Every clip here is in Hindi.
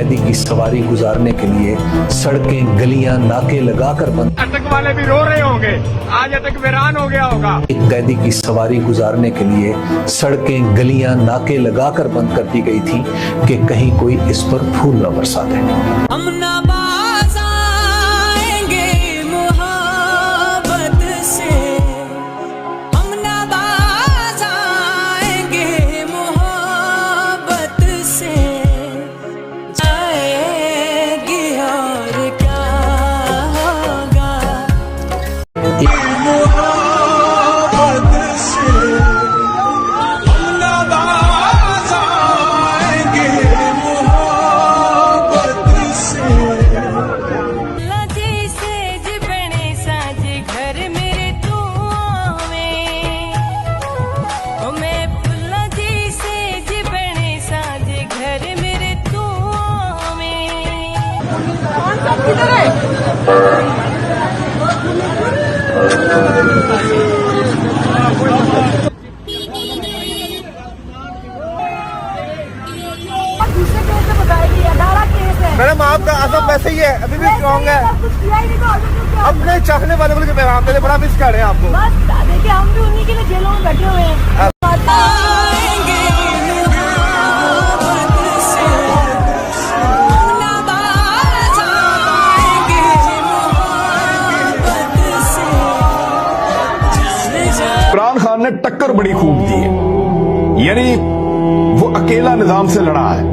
कैदी की सवारी गुजारने के लिए सड़कें गलियां नाके लगाकर बंद। अटक वाले भी रो रहे होंगे, आज अटक वीरान हो गया होगा। एक कैदी की सवारी गुजारने के लिए सड़कें गलियां नाके लगाकर बंद कर दी गई थी कि कहीं कोई इस पर फूल न बरसा दे। हम ना बाज आएंगे मोहब्बत से, हम ना बाज आएंगे मोहब्बत से, जाएगी और क्या होगा। मोहब्बत से हम ना बाज आएंगे मोहब्बत से। लजी से जिबने साजे घर मेरे तू आवे, ओ मैं लजी से जिबने साजे घर मेरे तू आवे। कौन सा किधर है? दूसरे केस से बताएगी, 18 केस है। मैडम आपका असम वैसे ही है, अभी भी स्ट्रॉन्ग है। कुछ किया ही नहीं तो अभी क्यों क्या? अपने चाहने वालों को पैगाम देने बड़ा मिस कर रहे हैं आपको। बस देखिए, हम भी उन्हीं के लिए जेलों में बैठे हुए हैं। आएंगे मोहब्बत से, हम ना बाज आएंगे मोहब्बत से, जाने जा। इमरान खान ने टक्कर बड़ी खूब दी है, यानी वो अकेला निजाम से लड़ा है,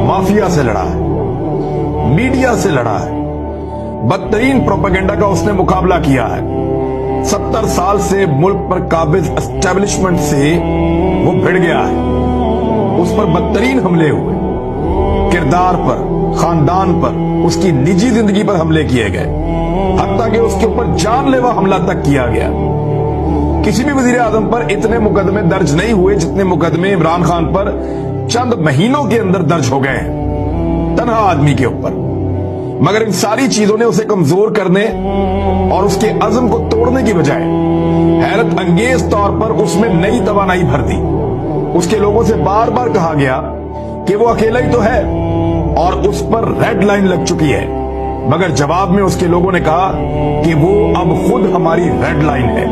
माफिया से लड़ा है, मीडिया से लड़ा है, बदतरीन प्रोपेगेंडा का उसने मुकाबला किया है। 70 साल से मुल्क पर काबिज एस्टेब्लिशमेंट से वो भिड़ गया है। उस पर बदतरीन हमले हुए, किरदार पर, खानदान पर, उसकी निजी जिंदगी पर हमले किए गए, हत्ता कि उसके ऊपर जानलेवा हमला तक किया गया। किसी भी वजीर आजम पर इतने मुकदमे दर्ज नहीं हुए जितने मुकदमे इमरान खान पर चंद महीनों के अंदर दर्ज हो गए हैं, तन्हा आदमी के ऊपर। मगर इन सारी चीजों ने उसे कमजोर करने और उसके अज़म को तोड़ने की बजाय हैरत अंगेज तौर पर उसमें नई तवानाई भर दी। उसके लोगों से बार बार कहा गया कि वो अकेला ही तो है और उस पर रेड लाइन लग चुकी है, मगर जवाब में उसके लोगों ने कहा कि वो अब खुद हमारी रेड लाइन है।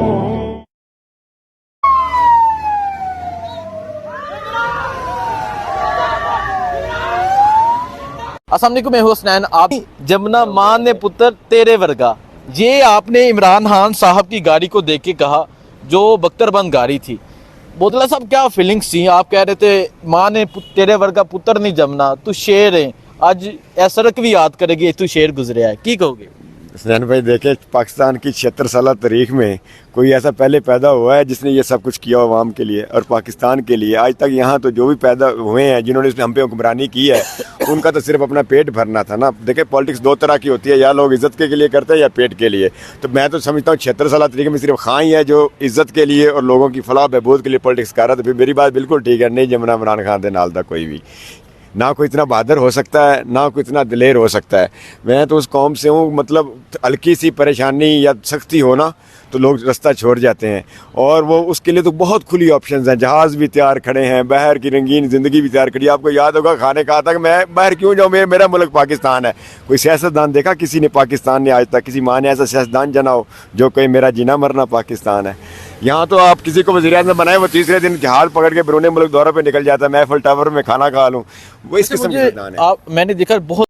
अस्सलाम वालेकुम, मैं हूं हसनैन। आप जमुना मां ने पुत्र तेरे वर्गा, ये आपने इमरान खान साहब की गाड़ी को देख के कहा जो बख्तरबंद गाड़ी थी। बोतला साहब, क्या फीलिंग्स थी? आप कह रहे थे मां ने तेरे वर्गा पुत्र नहीं जमना, तू शेर है। आज ए सड़क भी याद करेगी, तू शेर गुजरे है, की कहोगे? हसनैन भाई, देखे पाकिस्तान की 76 साल तारीख में कोई ऐसा पहले पैदा हुआ है जिसने ये सब कुछ किया अवाम के लिए और पाकिस्तान के लिए। आज तक यहाँ तो जो भी पैदा हुए हैं जिन्होंने हम पे हुक्मरानी की है उनका तो सिर्फ अपना पेट भरना था ना। देखे, पॉलिटिक्स दो तरह की होती है, या लोग इज्जत के लिए करते हैं या पेट के लिए। तो मैं तो समझता हूँ 76 साल तारीख में सिर्फ खां ही है जो इज्जत के लिए और लोगों की फलाह बहबूद के लिए पॉलिटिक्स कर रहा था। फिर मेरी बात बिल्कुल ठीक है, नहीं जमना इमरान खान दे नाल दा कोई भी, ना कोई इतना बहादुर हो सकता है ना कोई इतना दिलेर हो सकता है। मैं तो उस कौम से हूँ, मतलब हल्की सी परेशानी या सख्ती हो ना तो लोग रास्ता छोड़ जाते हैं, और वो उसके लिए तो बहुत खुली ऑप्शंस हैं। जहाज़ भी तैयार खड़े हैं, बाहर की रंगीन ज़िंदगी भी तैयार खड़ी है। आपको याद होगा खाने कहा था कि मैं बाहर क्यों जाऊँ, मेरा मुल्क पाकिस्तान है। कोई सियासतदान देखा किसी ने पाकिस्तान ने आज तक, किसी माँ ने ऐसा सियासतदान जना हो जो कोई मेरा जीना मरना पाकिस्तान है। यहाँ तो आप किसी को वज़ीर आज़म बनाए, वो तीसरे दिन जहाज़ पकड़ के बैरून मुल्क दौरे पर निकल जाता है, मैं एफिल टावर में खाना खा लूँ। वो इस किस्म के सियासतदान है। मैंने देखा बहुत